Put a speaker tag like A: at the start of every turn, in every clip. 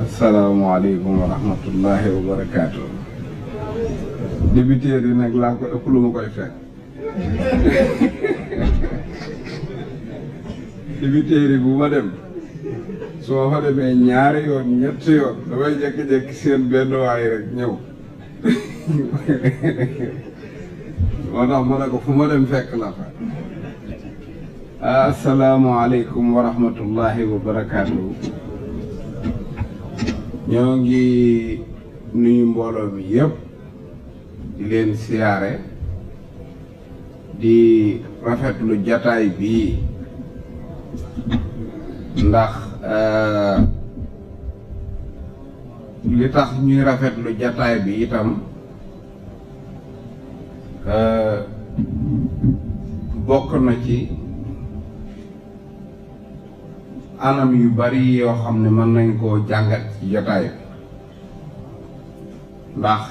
A: asalaamaaleykum wa rahmatullahi wa barakaatu. Débiteur yi nag laa ko ëpp lu ma koy fekk. Débiteur yi bu ma dem su ma fa demee ñaari yoon ñetti yoon damay jékki-jékki seen benn waay rek ñëw. moo tax ma ne ko fu ma dem fekk la fa. asalaamaaleykum wa rahmatullahi wa barakaatu. ñoo ngi nuyu mbooloo mi yëpp di leen siyaare di rafetlu jataay bii ndax li tax ñuy rafetlu jataay bi itam bokk na ci anam yu bari yoo xam ne mën nañ koo jàngat ci jotaay bi ndax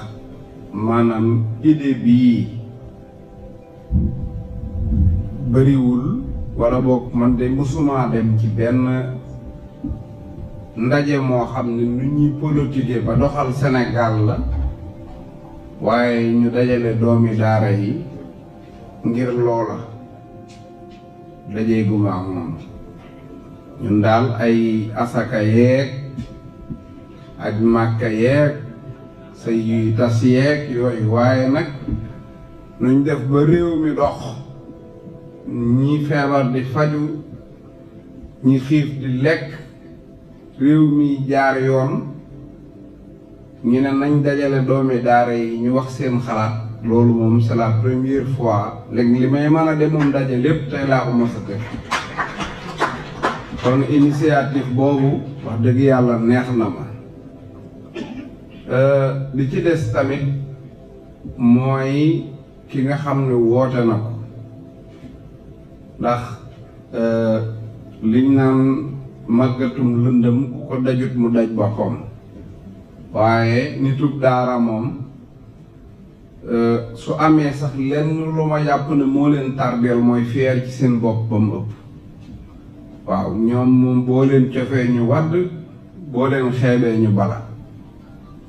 A: maanaam idée bii bariwul wala boog man de musuma dem ci benn ndaje moo xam ne nu ñuy politiquer ba doxal Sénégal la waaye ñu dajale doomi daara yi ngir loola dajeeguma ak moom ñun daal ay asaka yeeg ak màkka yeeg sa yuy tas yeeg yooyu waaye nag nuñ def ba réew mi dox ñi feebar di faju ñi xiif di lekk réew mi jaar yoon ñu ne nañ dajale doomi daara yi ñu wax seen xalaat loolu moom c'est la première fois léegi li may mën a dem moom daje lépp tey laa ko mos a def kon initiative boobu wax dëgg yàlla neex na ma li ci des tamit mooy ki nga xam ne woote na ko ndax liñ naan màggatum lëndëm ku ko dajut mu daj boppam waaye nitub daara moom su amee sax lenn lu ma jàpp ne moo leen tardeel mooy fier ci seen bopp ba mu ëpp waaw ñoom moom boo leen cofee ñu wadd boo leen xeebee ñu bala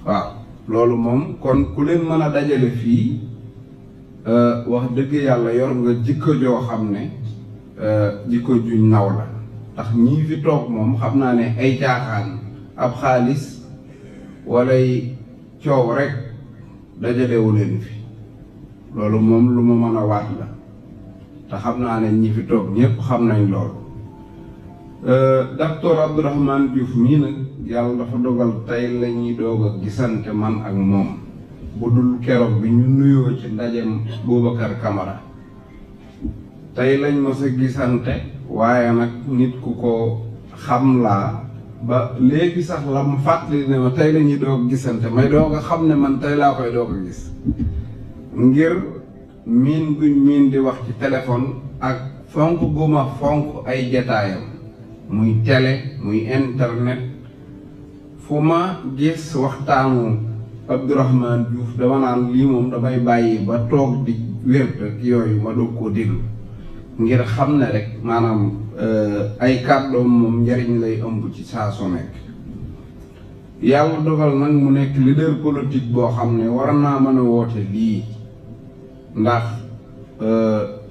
A: waaw loolu moom kon ku leen mën a dajale fii wax dëgg yàlla yor nga jikko joo xam ne jikko juñ naw la ndax ñii fi toog moom xam naa ne ay caaxaan ab xaalis walay coow rek dajalewu leen fi loolu moom lu ma mën a waat la te xam naa ne ñi fi toog ñépp xam nañ loolu docteur Abdourahmane Diouf mii nag yàlla dafa dogal tey la ñuy doog a gisante man ak moom bu dul keroog bi ñu nuyoo ci ndajem Boubacar Camara tey lañ mos a gisante waaye nag nit ku ko xam laa ba léegi sax la mu fàttali ne ma tey la ñuy doog a gisante may doog a xam ne man tey laa koy doog a gis ngir miin guñ miin di wax ci téléphone ak fonk guma fonk ay jataayam muy télé muy internet fu ma gis waxtaanu Abdourahmane Diouf dama naan lii moom damay bàyyi ba toog di wér ak yooyu ma doog koo déglu ngir xam ne rek maanaam ay kàddoom moom njariñ lay ëmb ci saa su nekk yàlla dogal nag mu nekk leader politique boo xam ne war naa mën a woote lii ndax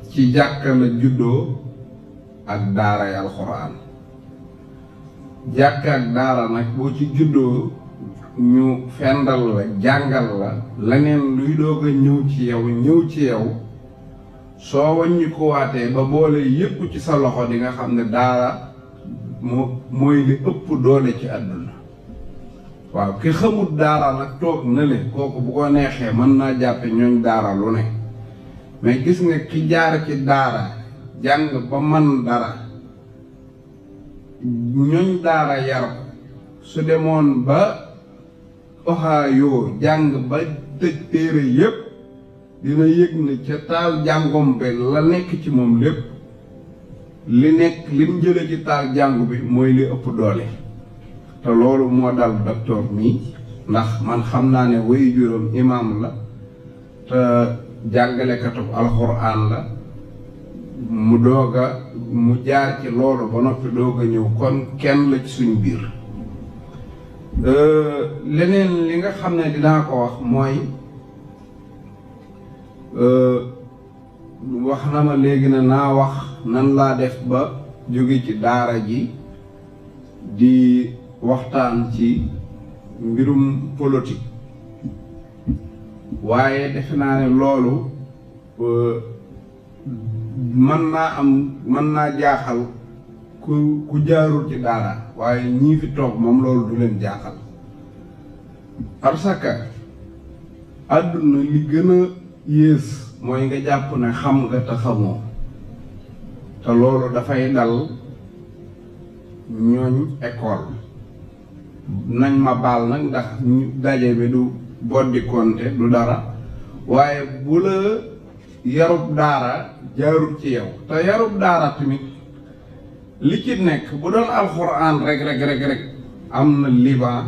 A: ci jàkka la juddoo ak daaray alxuraan jàkka ak daara nag boo ci juddoo ñu fendal la jàngal la leneen luy doog a ñëw ci yow soo wàññi ko waatee ba boole yépp ci sa loxo di nga xam ne daara mooy li ëpp doole ci àdduna waaw ki xamut daara nag toog na le kooku bu ko neexee mën naa jàppe ñooñ daara lu ne mais gis nga ki jaar ci daara jàng ba man dara ñooñ daara yar ko su demoon ba Ohio jàng ba tëj téere yépp dina yëg ne ca taal jàngom bi la nekk ci moom lépp lim jële ci taal jàngu bi mooy li ëpp doole te loolu moo dal docteur mi ndax man xam naa ne way juróom imaam la te jàngalekatub alxuraan la mu jaar ci loolu ba noppi doog a ñëw kon kenn la ci suñ biir leneen li nga xam ne dinaa ko wax mooy wax na ma léegi ne naa wax nan laa def ba jóge ci daara ji di waxtaan ci mbirum politique waaye defe naa ne loolu mën naa jaaxal ku jaarul ci daara waaye ñii fi toog moom loolu du leen jaaxal parce que àdduna li gën a yées mooy nga jàpp ne xam nga te xamoo te loolu dafay dal ñooñ école nañ ma baal nag ndax daje bi du boddi konte du dara waaye bu la yarub daara jaarul ci yow te yarub daara tamit li ci nekk bu doon alxuraan rek am na Liban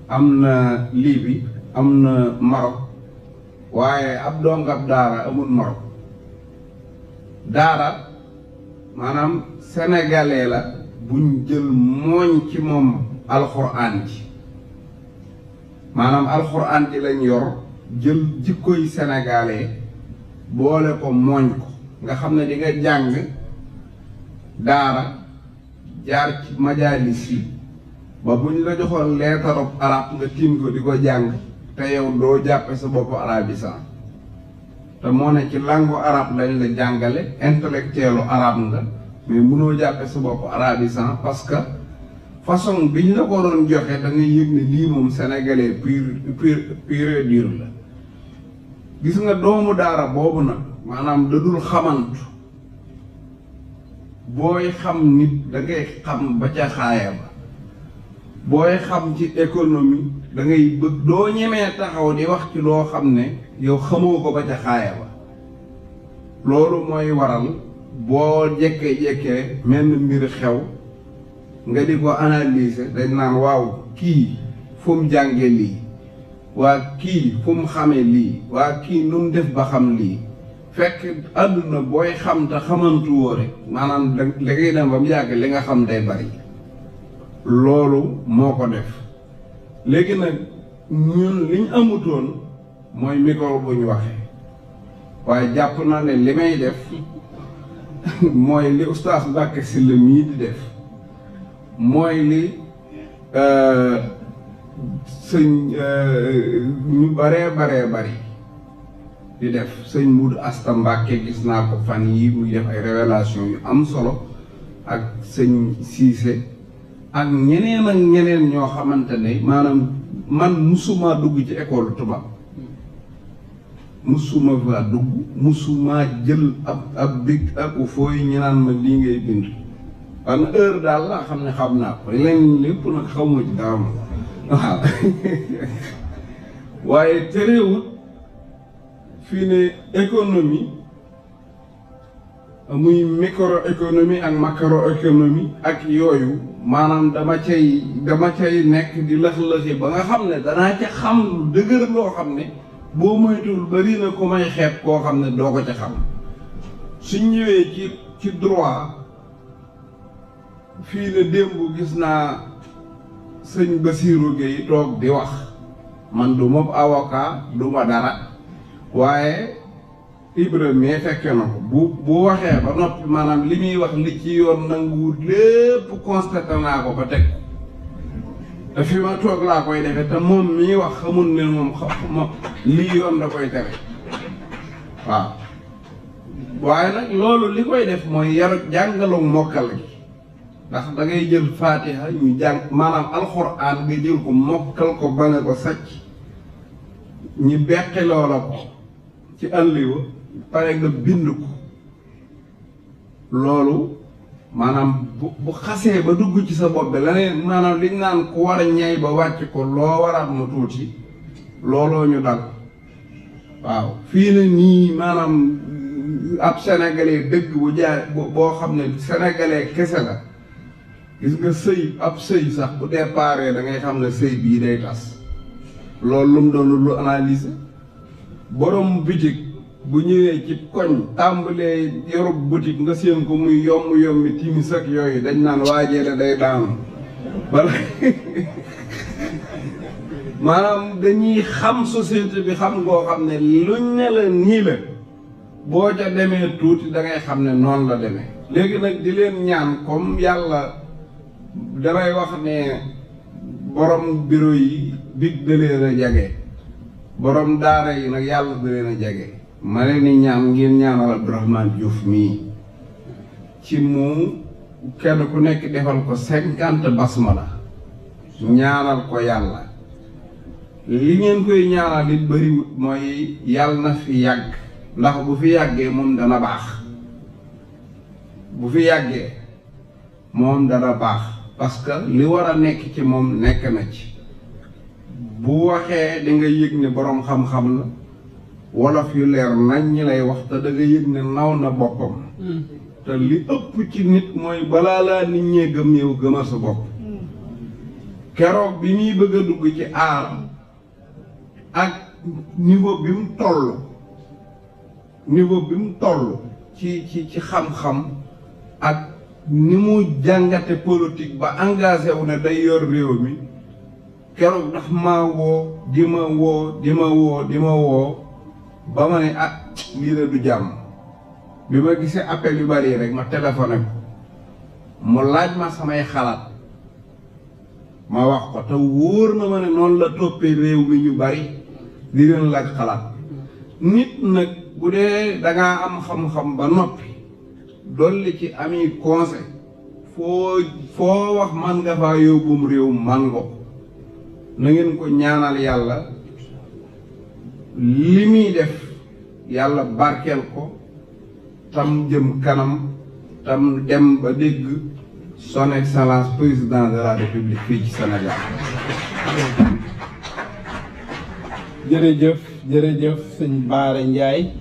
A: am na Libi am na Maroc waaye ab dongab daara amul Maroc daara maanaam sénégalais la buñ jël mooñ ci moom alxuraan ji maanaam alxuraan ji lañ yor jël jikkoy sénégalais boole ko mooñ ko nga xam ne di nga jàng daara jaar ci majaalis yi ba buñ la joxoon leetarub arab nga tiim ko di ko jàng te yow doo jàppe sa bopp arabisan te moo ne ci langue arabe lañ la jàngale intellectuelu arabe nga mais mënoo jàppe sa bopp arabisan parce que façon biñ la ko doon joxe da ngay yëg ne lii moom sénégalais pur et dur la gis nga doomu daara boobu nag maanaam da dul xamantu booy xam nit da ngay xam ba ca xaaya ba booy xam ci économie da ngay bëgg doo ñemee taxaw di wax ci loo xam ne yow xamoo ko ba ca xaaya ba loolu mooy waral boo jekkee menn mbir xew nga di ko analyser dañ naan waaw kii fu mu jànge lii waa kii fu mu xamee lii waa kii nu mu def ba xam lii fekk àdduna booy xam te xamantu woo rek maanaam da ngay dem ba mu yàgg li nga xam day bari loolu moo ko def léegi nag ñun liñ amutoon mooy micro bu ñu waxee waaye jàpp naa ne li may def mooy li oustaz Mbacke Sylla mii di def mooy li sëñ ñu baree bari di def sëñ Moudou Asta Mbacke gis naa ko fan yi muy def ay révélation yu am solo ak sëñ Cissé ak ñeneen ñoo xamante ne maanaam man musuma dugg ci école tubaab musuma fa dugg musuma jël ab big ak fooy ñu naan ma lii ngay bind ban heure daal laa xam ne xam naa ko leen lépp nag xamoo ci dara waaw waaye terewut fii ne économie muy microéconomie ak macroéconomie ak yooyu maanaam dama cay nekk di lëx-lëxi ba nga xam ne danaa ca xam lu dëgër loo xam ne boo moytuwul bari na ku may xeeb koo xam ne doo ko ca xam suñ ñëwee ci droit fii ne démb gis naa sëñ Bassirou Gueye toog di wax man du ma avocat du ma dara waaye Ibrahima fekke na ko bu waxee ba noppi maanaam li muy wax li ci yoon nanguwut lépp constaté naa ko ba teg te fi ma toog laa koy defee te moom mii wax xamul ne moom lii yoon da koy tere waaw waaye nag loolu li koy def mooy yar jàngalu mokkal gi ndax da ngay jël Fatiha ñu jàng maanaam alxuraan nga jël ko mokkal ko ba nga ko sàcc ñu beqi loola ko ci àlliwa pare nga bind ko loolu maanaam bu xasee ba dugg ci sa bopp bi leneen maanaam liñ naan ku war a ñay ba wàcc ko loo waraat mu tuuti looloo ñu dal waaw fii ne nii maanaam ab sénégalais dëgg bu jaay boo xam ne sénégalais kese la gis nga sëy ab sëy sax bu déparé da ngay xam ne sëy bii day tas loolu lu mu doon lu analyser borom bitig bu ñëwee ci koñ tàmbalee yorub boutique nga séen ko muy yomb timis ak yooyu dañ naan waajee la day daanu bala maanaam dañuy xam société bi xam ngoo xam ne luñ ne la nii la boo ca demee tuuti da ngay xam ne noonu la demee. léegi nag di leen ñaan comme yàlla damay wax ne borom bureau yi big da leen a jage borom daara yi nag yàlla da leen a jage ma leen di ñaan ngeen ñaanal Abdourahmane Diouf mii ci mu kenn ku nekk defal ko 50 basmala ñaanal ko yàlla li ngeen koy ñaanal it bëriwut mooy yàlla na fi yàgg ndax bu fi yàggee moom dana baax bu fi yàggee moom dana baax parce que li war a nekk ci moom nekk na ci bu waxee di nga yëg ne boroom xam-xam la wolof yu leer nañ ñi lay wax te da nga yëg ne naw na boppam te li ëpp ci nit mooy balaa laa nit ñee gëm yow gëmal sa bopp keroog bi muy bëgg a dugg ci aar ak niveau bi mu toll ci xam-xam ak ni mu jàngate politique ba engagé wu ne day yor réew mi keroog daf maa woo di ma woo ba ma ne lii la du jàmm bi ma gisee appel yu bari rek ma téléphoné ko mu laaj ma samay xalaat ma wax ko te wóor na ma ne noonu la toppee réew mi ñu bari di leen laaj xalaat nit nag bu dee dangaa am xam-xam ba noppi dolli ci ami conseil foo wax man nga faa yóbbum réew man nga ko na ngeen ko ñaanal yàlla li muy def yàlla barkeel ko tam jëm kanam tam dem ba dégg son excellence président de la république fii ci Sénégal.
B: jërëjëf sëñ Bara Ndiaye